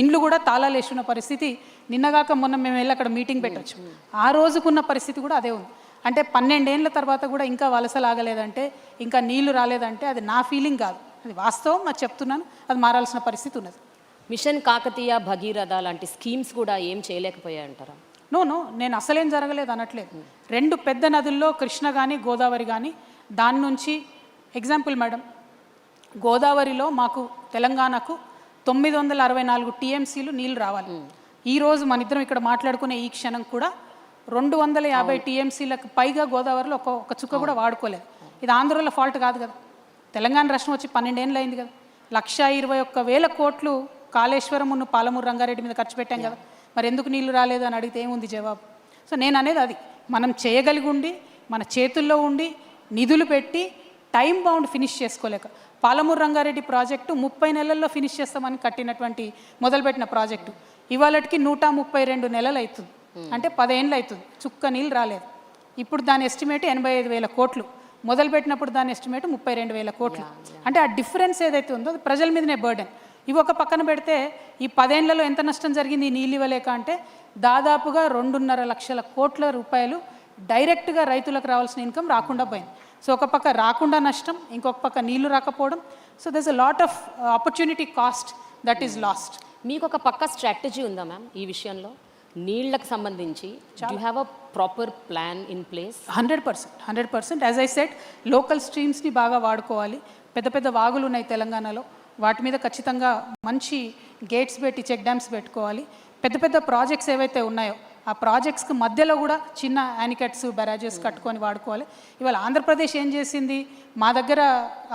ఇండ్లు కూడా తాళాలు వేసుకున్న పరిస్థితి. నిన్నగాక మొన్న మేము వెళ్ళి అక్కడ మీటింగ్ పెట్టచ్చు, ఆ రోజుకున్న పరిస్థితి కూడా అదే ఉంది. అంటే 12 ఏళ్ళ తర్వాత కూడా ఇంకా వలసలాగలేదంటే, ఇంకా నీళ్లు రాలేదంటే అది నా ఫీలింగ్ కాదు, అది వాస్తవం. నాకు చెప్తున్నాను, అది మారాల్సిన పరిస్థితి ఉన్నది. మిషన్ కాకతీయ, భగీరథ లాంటి స్కీమ్స్ కూడా ఏం చేయలేకపోయాయంటారా? నో, నేను అసలేం జరగలేదు అనట్లేదు. 2 పెద్ద నదుల్లో కృష్ణ కానీ గోదావరి కానీ, దాని నుంచి ఎగ్జాంపుల్ మేడం, గోదావరిలో మాకు తెలంగాణకు 964 టీఎంసీలు నీళ్ళు రావాలి. ఈరోజు మన ఇద్దరం ఇక్కడ మాట్లాడుకునే ఈ క్షణం కూడా 250 టీఎంసీలకు పైగా గోదావరిలో ఒక చుక్క కూడా వాడుకోలేదు. ఇది ఆంధ్రలో ఫాల్ట్ కాదు కదా, తెలంగాణ రాష్ట్రం వచ్చి 12 ఏళ్ళు అయింది కదా. 121,000 కోట్లు కాళేశ్వరం, పాలమూరు రంగారెడ్డి మీద ఖర్చు పెట్టాం కదా. మరి ఎందుకు నీళ్లు రాలేదు అని అడిగితే ఏముంది జవాబు? సో నేను అనేది అది, మనం చేయగలిగి ఉండి మన చేతుల్లో ఉండి నిధులు పెట్టి టైం బౌండ్ ఫినిష్ చేసుకోలేక, పాలమూరు రంగారెడ్డి ప్రాజెక్టు 30 నెలల్లో ఫినిష్ చేస్తామని కట్టినటువంటి మొదలుపెట్టిన ప్రాజెక్టు ఇవాళకి 132 నెలలు అవుతుంది. అంటే 10 ఏళ్ళు అవుతుంది, చుక్క నీళ్ళు రాలేదు. ఇప్పుడు దాని ఎస్టిమేట్ 85,000 కోట్లు, మొదలుపెట్టినప్పుడు దాని ఎస్టిమేట్ 32,000 కోట్లు. అంటే ఆ డిఫరెన్స్ ఏదైతే ఉందో అది ప్రజల మీదనే బర్డెన్. ఇవి ఒక పక్కన పెడితే ఈ 10 ఏళ్లలో ఎంత నష్టం జరిగింది ఈ నీళ్ళు ఇవ్వలేక అంటే, దాదాపుగా 2.5 లక్షల కోట్ల రూపాయలు డైరెక్ట్గా రైతులకు రావాల్సిన ఇన్కమ్ రాకుండా పోయింది. సో ఒక పక్క రాకుండా నష్టం, ఇంకొక పక్క నీళ్లు రాకపోవడం. So దర్స్ a lot of opportunity cost that is lost. మీకు ఒక పక్క స్ట్రాటజీ ఉందా మ్యామ్ ఈ విషయంలో? నీళ్లకు సంబంధించి you have a proper plan in place? 100%. As I said, local స్ట్రీమ్స్ని బాగా వాడుకోవాలి. పెద్ద పెద్ద వాగులు ఉన్నాయి తెలంగాణలో, వాటి మీద ఖచ్చితంగా మంచి గేట్స్ పెట్టి చెక్ డ్యామ్స్ పెట్టుకోవాలి. పెద్ద పెద్ద ప్రాజెక్ట్స్ ఏవైతే ఉన్నాయో ఆ ప్రాజెక్ట్స్కి మధ్యలో కూడా చిన్న యానికట్స్, బ్యారాజెస్ కట్టుకొని వాడుకోవాలి. ఇవాళ ఆంధ్రప్రదేశ్ ఏం చేసింది, మా దగ్గర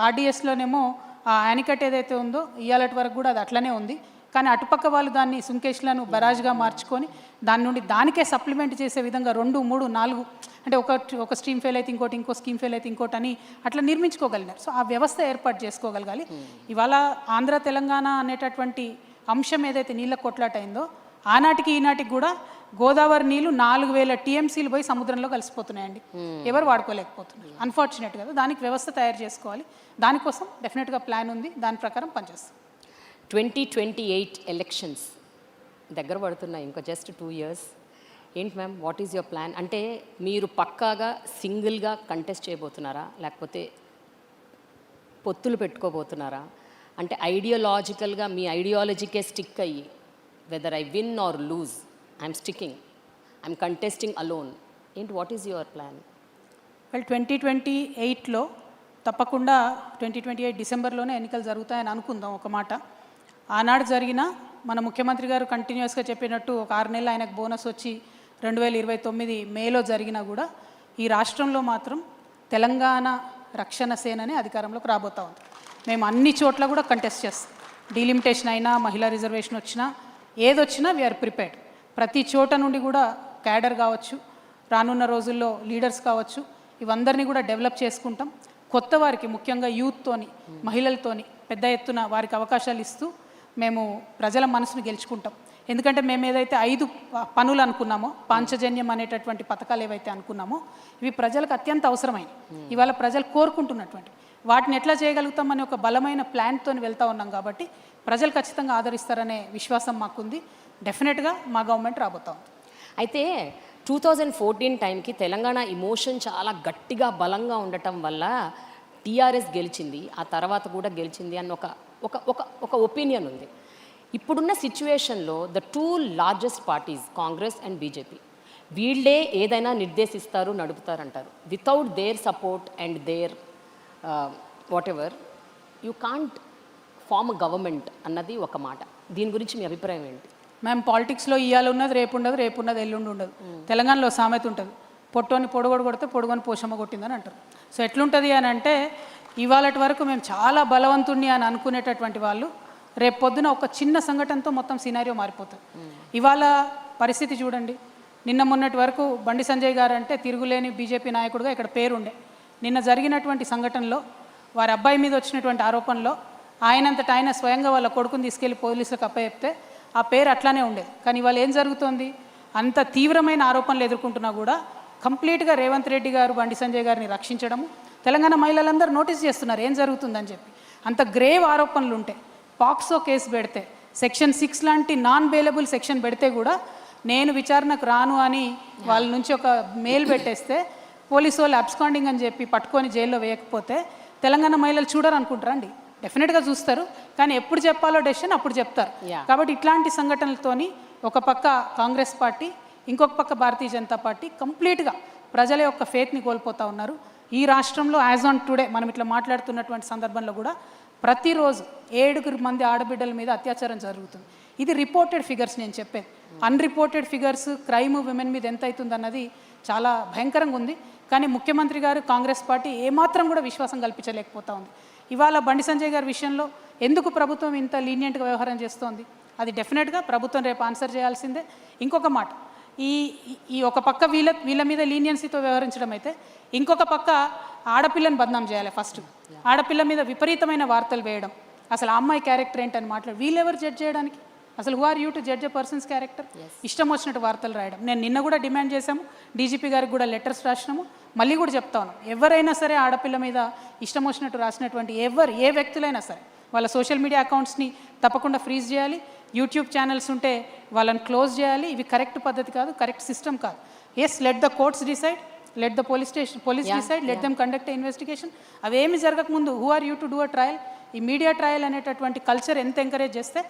ఆర్డిఎస్లోనేమో ఆ యానికట్ ఏదైతే ఉందో ఇవాళటి వరకు కూడా అది అట్లనే ఉంది. కానీ అటుపక్క వాళ్ళు దాన్ని సుంకేష్లను బరాజ్గా మార్చుకొని దాని నుండి దానికే సప్లిమెంట్ చేసే విధంగా 2, 3, 4 అంటే ఒక స్ట్రీమ్ ఫెయిల్ అయితే ఇంకోటి, ఇంకో స్కీమ్ ఫెయిల్ అయితే ఇంకోటి అని అట్లా నిర్మించుకోగలిగినారు. సో ఆ వ్యవస్థ ఏర్పాటు చేసుకోగలగాలి. ఇవాళ ఆంధ్ర తెలంగాణ అనేటటువంటి అంశం ఏదైతే నీళ్ళ కొట్లాట అయిందో, ఆనాటికి ఈనాటికి కూడా గోదావరి నీళ్ళు 4,000 టీఎంసీలు పోయి సముద్రంలో కలిసిపోతున్నాయండి. ఎవరు వాడుకోలేకపోతున్నారు, అన్ఫార్చునేట్ కదా. దానికి వ్యవస్థ తయారు చేసుకోవాలి. దానికోసం డెఫినెట్గా ప్లాన్ ఉంది, దాని ప్రకారం పనిచేస్తాం. 2028 ఎలక్షన్స్ దగ్గర పడుతున్నాయి, ఇంకా జస్ట్ 2 years. ఏంటి ma'am, what is your plan? అంటే మీరు పక్కాగా సింగిల్గా కంటెస్ట్ చేయబోతున్నారా, లేకపోతే పొత్తులు పెట్టుకోబోతున్నారా? అంటే ఐడియాలజికల్గా మీ ఐడియాలజీకే స్టిక్ అయ్యి, whether I win or lose I'm sticking, I'm contesting alone, ఏంటి, what is your plan? Well, 2028లో తప్పకుండా 2028 డిసెంబర్లోనే ఎన్నికలు జరుగుతాయని అనుకుందాం. ఒక మాట, ఆనాడు జరిగిన మన ముఖ్యమంత్రి గారు కంటిన్యూస్గా చెప్పినట్టు ఒక 6 నెలలు ఆయనకు బోనస్ వచ్చి 2029 మేలో జరిగినా కూడా ఈ రాష్ట్రంలో మాత్రం తెలంగాణ రక్షణ సేననే అధికారంలోకి రాబోతూ ఉంది. మేము అన్ని చోట్ల కూడా కంటెస్ట్ చేస్తాం. డీలిమిటేషన్ అయినా, మహిళా రిజర్వేషన్ వచ్చినా, ఏదొచ్చినా వీఆర్ ప్రిపేర్డ్. ప్రతి చోట నుండి కూడా క్యాడర్ కావచ్చు, రానున్న రోజుల్లో లీడర్స్ కావచ్చు, ఇవందరినీ కూడా డెవలప్ చేసుకుంటాం. కొత్త వారికి, ముఖ్యంగా యూత్తోని, మహిళలతోని పెద్ద ఎత్తున వారికి అవకాశాలు ఇస్తూ మేము ప్రజల మనసును గెలుచుకుంటాం. ఎందుకంటే మేము ఏదైతే 5 పనులు అనుకున్నామో, పాంచజన్యం అనేటటువంటి పథకాలు ఏవైతే అనుకున్నామో, ఇవి ప్రజలకు అత్యంత అవసరమైనవి. ఇవాళ ప్రజలు కోరుకుంటున్నటువంటి వాటిని ఎట్లా చేయగలుగుతామని ఒక బలమైన ప్లాన్తో వెళ్తూ ఉన్నాం. కాబట్టి ప్రజలు ఖచ్చితంగా ఆదరిస్తారనే విశ్వాసం మాకుంది. డెఫినెట్గా మా గవర్నమెంట్ రాబోతాం. అయితే 2014 టైంకి తెలంగాణ ఇమోషన్ చాలా గట్టిగా బలంగా ఉండటం వల్ల టీఆర్ఎస్ గెలిచింది, ఆ తర్వాత కూడా గెలిచింది అన్న ఒక ఒపీనియన్ ఉంది. ఇప్పుడున్న సిచ్యువేషన్లో the 2 largest parties, Congress and BJP, వీళ్ళే ఏదైనా నిర్దేశిస్తారు, నడుపుతారంటారు. Without their support and their whatever you can't form a government అన్నది ఒక మాట. దీని గురించి మీ అభిప్రాయం ఏంటి? మేము పాలిటిక్స్లో ఇవాళ ఉన్నది రేపు ఉండదు, రేపు ఉన్నది ఎల్లుండి ఉండదు. తెలంగాణలో సామెత ఉంటుంది, పొట్టోని పొడగొడు కొడితే పొడుగొని పోషమ్మ కొట్టిందని అంటారు. సో ఎట్లుంటుంది అని అంటే, ఇవాళటి వరకు మేము చాలా బలవంతుణ్ణి అని అనుకునేటటువంటి వాళ్ళు రేపు పొద్దున ఒక చిన్న సంఘటనతో మొత్తం సినారియో మారిపోతుంది. ఇవాళ పరిస్థితి చూడండి. నిన్న మొన్నటి వరకు బండి సంజయ్ గారు అంటే తిరుగులేని బీజేపీ నాయకుడిగా ఇక్కడ పేరుండే. నిన్న జరిగినటువంటి సంఘటనలో వారి అబ్బాయి మీద వచ్చినటువంటి ఆరోపణలో ఆయనంతట ఆయన స్వయంగా వాళ్ళ కొడుకుని తీసుకెళ్లి పోలీసులకు అప్పచెప్తే ఆ పేరు అట్లానే ఉండేది. కానీ ఇవాళ ఏం జరుగుతోంది, అంత తీవ్రమైన ఆరోపణలు ఎదుర్కొంటున్నా కూడా కంప్లీట్గా రేవంత్ రెడ్డి గారు బండి సంజయ్ గారిని రక్షించడము, తెలంగాణ మహిళలందరూ నోటీస్ చేస్తున్నారు ఏం జరుగుతుందని చెప్పి. అంత గ్రేవ్ ఆరోపణలు ఉంటాయి. పాక్సో కేసు పెడితే, సెక్షన్ 6 లాంటి నాన్ బెయిలబుల్ సెక్షన్ పెడితే కూడా నేను విచారణకు రాను అని వాళ్ళ నుంచి ఒక మెయిల్ పెట్టేస్తే పోలీసు వాళ్ళు అబ్స్కాండింగ్ అని చెప్పి పట్టుకొని జైల్లో వేయకపోతే తెలంగాణ మహిళలు చూడరు అనుకుంటారా అండి? డెఫినెట్గా చూస్తారు, కానీ ఎప్పుడు చెప్పాలో డెసిషన్ అప్పుడు చెప్తారు. కాబట్టి ఇట్లాంటి సంఘటనలతోని ఒక పక్క కాంగ్రెస్ పార్టీ, ఇంకొక పక్క భారతీయ జనతా పార్టీ కంప్లీట్గా ప్రజల యొక్క ఫేత్ని కోల్పోతూ ఉన్నారు. ఈ రాష్ట్రంలో యాజ్ ఆన్ టుడే మనం ఇట్లా మాట్లాడుతున్నటువంటి సందర్భంలో కూడా ప్రతిరోజు 7 మంది ఆడబిడ్డల మీద అత్యాచారం జరుగుతుంది. ఇది రిపోర్టెడ్ ఫిగర్స్ నేను చెప్పేది. అన్రిపోర్టెడ్ ఫిగర్స్ క్రైమ్ విమెన్ మీద ఎంత అవుతుంది అన్నది చాలా భయంకరంగా ఉంది. కానీ ముఖ్యమంత్రి గారు, కాంగ్రెస్ పార్టీ ఏమాత్రం కూడా విశ్వాసం కల్పించలేకపోతా ఉంది. ఇవాళ బండి సంజయ్ గారి విషయంలో ఎందుకు ప్రభుత్వం ఇంత లీనియంట్గా వ్యవహారం చేస్తోంది? అది డెఫినెట్గా ప్రభుత్వం రేపు ఆన్సర్ చేయాల్సిందే. ఇంకొక మాట, ఈ ఒక పక్క వీళ్ళ మీద లీనియన్సీతో వ్యవహరించడం అయితే, ఇంకొక పక్క ఆడపిల్లని బదనాం చేయాలి. ఫస్ట్ ఆడపిల్ల మీద విపరీతమైన వార్తలు వేయడం, అసలు ఆ అమ్మాయి క్యారెక్టర్ ఏంటని మాట్లాడు. వీళ్ళెవరు జడ్జ్ చేయడానికి? అసలు who are you to judge a person's character? ఇష్టం వచ్చినట్టు వార్తలు రాయడం. నేను నిన్న కూడా డిమాండ్ చేశాము, డీజీపీ గారికి కూడా లెటర్స్ రాసినాము, మళ్ళీ కూడా చెప్తా ఉన్నాం. ఎవరైనా సరే ఆడపిల్ల మీద ఇష్టం వచ్చినట్టు రాసినటువంటి ఏ వ్యక్తులైనా సరే వాళ్ళ సోషల్ మీడియా అకౌంట్స్ని తప్పకుండా ఫ్రీజ్ చేయాలి. యూట్యూబ్ ఛానల్స్ ఉంటే వాళ్ళని క్లోజ్ చేయాలి. ఇవి కరెక్ట్ పద్ధతి కాదు, కరెక్ట్ సిస్టమ్ కాదు. Yes, let the courts decide, let the police decide, let them conduct a investigation. అవేమి జరగకముందు who are you to do a trial? ఈ మీడియా ట్రయల్ అనేటటువంటి కల్చర్ ఎంత ఎంకరేజ్ చేస్తే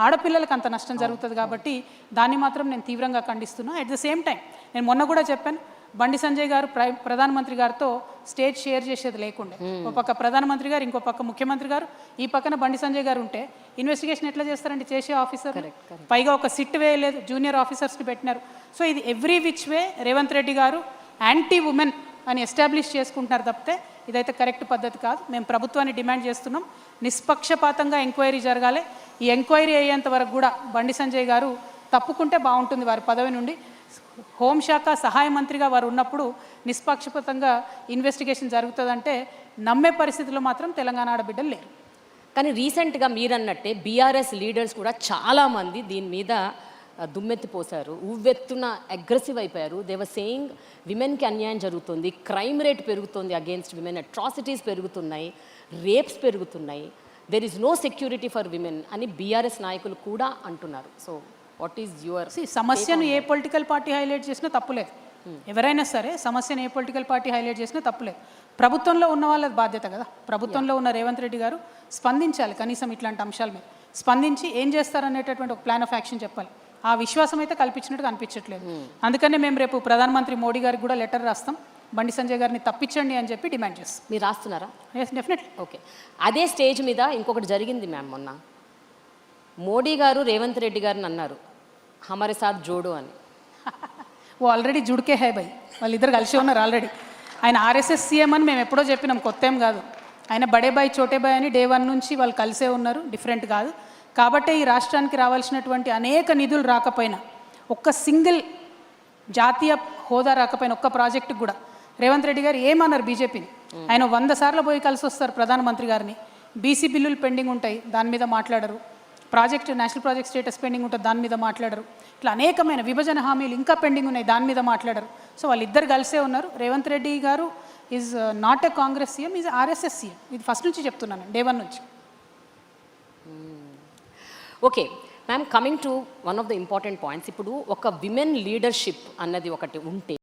ఆడపిల్లలకు అంత నష్టం జరుగుతుంది. కాబట్టి దాన్ని మాత్రం నేను తీవ్రంగా ఖండిస్తున్నా. అట్ ద సేమ్ టైం నేను మొన్న కూడా చెప్పాను, బండి సంజయ్ గారు ప్రధానమంత్రి గారితో స్టేజ్ షేర్ చేసేది లేకుండే. ఒక పక్క ప్రధానమంత్రి గారు, ఇంకో పక్క ముఖ్యమంత్రి గారు, ఈ పక్కన బండి సంజయ్ గారు ఉంటే ఇన్వెస్టిగేషన్ ఎట్లా చేస్తారండి చేసే ఆఫీసర్? పైగా ఒక సిట్ వేయలేదు, జూనియర్ ఆఫీసర్స్ని పెట్టినారు. సో ఇది every which way Revanth Reddy గారు యాంటీ ఉమెన్ అని ఎస్టాబ్లిష్ చేసుకుంటున్నారు తప్పితే ఇదైతే కరెక్ట్ పద్ధతి కాదు. మేము ప్రభుత్వాన్ని డిమాండ్ చేస్తున్నాం, నిష్పక్షపాతంగా ఎంక్వైరీ జరగాలి. ఈ ఎంక్వైరీ అయ్యేంత వరకు కూడా బండి సంజయ్ గారు తప్పుకుంటే బాగుంటుంది వారి పదవి నుండి. హోంశాఖ సహాయ మంత్రిగా వారు ఉన్నప్పుడు నిష్పక్షపాతంగా ఇన్వెస్టిగేషన్ జరుగుతుందంటే నమ్మే పరిస్థితిలో మాత్రం తెలంగాణ ఆడబిడ్డలు లేరు. కానీ రీసెంట్గా మీరన్నట్టే బీఆర్ఎస్ లీడర్స్ కూడా చాలామంది దీని మీద దుమ్మెత్తిపోశారు, ఉవ్వెత్తున అగ్రెసివ్ అయిపోయారు. దేవర్ సేయింగ్ విమెన్కి అన్యాయం జరుగుతుంది, క్రైమ్ రేట్ పెరుగుతుంది అగేన్స్ట్ విమెన్, అట్రాసిటీస్ పెరుగుతున్నాయి, రేప్స్ పెరుగుతున్నాయి, there is no security for women అని బీఆర్ఎస్ నాయకులు కూడా అంటున్నారు. So what is your? సమస్యను ఏ పొలిటికల్ పార్టీ హైలైట్ చేసినా తప్పులేదు. ఎవరైనా సరే సమస్యను ఏ పొలిటికల్ పార్టీ హైలైట్ చేసినా తప్పులేదు. ప్రభుత్వంలో ఉన్న వాళ్ళది బాధ్యత కదా. ప్రభుత్వంలో ఉన్న రేవంత్ రెడ్డి గారు స్పందించాలి, కనీసం ఇట్లాంటి అంశాల మీద స్పందించి ఏం చేస్తారనేటటువంటి ఒక ప్లాన్ ఆఫ్ యాక్షన్ చెప్పాలి. ఆ విశ్వాసం అయితే కల్పించినట్టు అనిపించట్లేదు. అందుకనే మేము రేపు ప్రధానమంత్రి మోడీ గారికి కూడా లెటర్ రాస్తాం, బండి సంజయ్ గారిని తప్పించండి అని చెప్పి డిమాండ్ చేస్తాం. మీరు రాస్తున్నారా? Yes, definitely. ఓకే. అదే స్టేజ్ మీద ఇంకొకటి జరిగింది మ్యామ్. మొన్న మోడీ గారు రేవంత్ రెడ్డి గారిని అన్నారు, హమారే సాత్ జోడో అని. ఓ ఆల్రెడీ జుడికే హై బై, వాళ్ళిద్దరు కలిసి ఉన్నారు ఆల్రెడీ. ఆయన ఆర్ఎస్ఎస్ సీఎం అని మేము ఎప్పుడో చెప్పినాం, కొత్త ఏం కాదు. ఆయన బడే బాయ్ చోటే బాయ్ అని డే 1 నుంచి వాళ్ళు కలిసే ఉన్నారు, డిఫరెంట్ కాదు. కాబట్టే ఈ రాష్ట్రానికి రావాల్సినటువంటి అనేక నిధులు రాకపోయినా, ఒక్క సింగిల్ జాతీయ హోదా రాకపోయినా, ఒక్క ప్రాజెక్టుకు కూడా రేవంత్ రెడ్డి గారు ఏమన్నారు బీజేపీని? ఆయన 100 సార్లు పోయి కలిసి వస్తారు ప్రధానమంత్రి గారిని. బీసీ బిల్లులు పెండింగ్ ఉంటాయి, దాని మీద మాట్లాడరు. నేషనల్ ప్రాజెక్ట్ స్టేటస్ పెండింగ్ ఉంటుంది, దాని మీద మాట్లాడరు. ఇట్లా అనేకమైన విభజన హామీలు ఇంకా పెండింగ్ ఉన్నాయి, దాని మీద మాట్లాడరు. సో వాళ్ళిద్దరు కలిసే ఉన్నారు. రేవంత్ రెడ్డి గారు is not a Congress CM, is RSS CM. ఇది ఫస్ట్ నుంచి చెప్తున్నాను, డే 1 నుంచి. Okay ma'am, coming to one of the important points. ఇప్పుడు ఒక విమెన్ లీడర్షిప్ అన్నది ఒకటి ఉంటే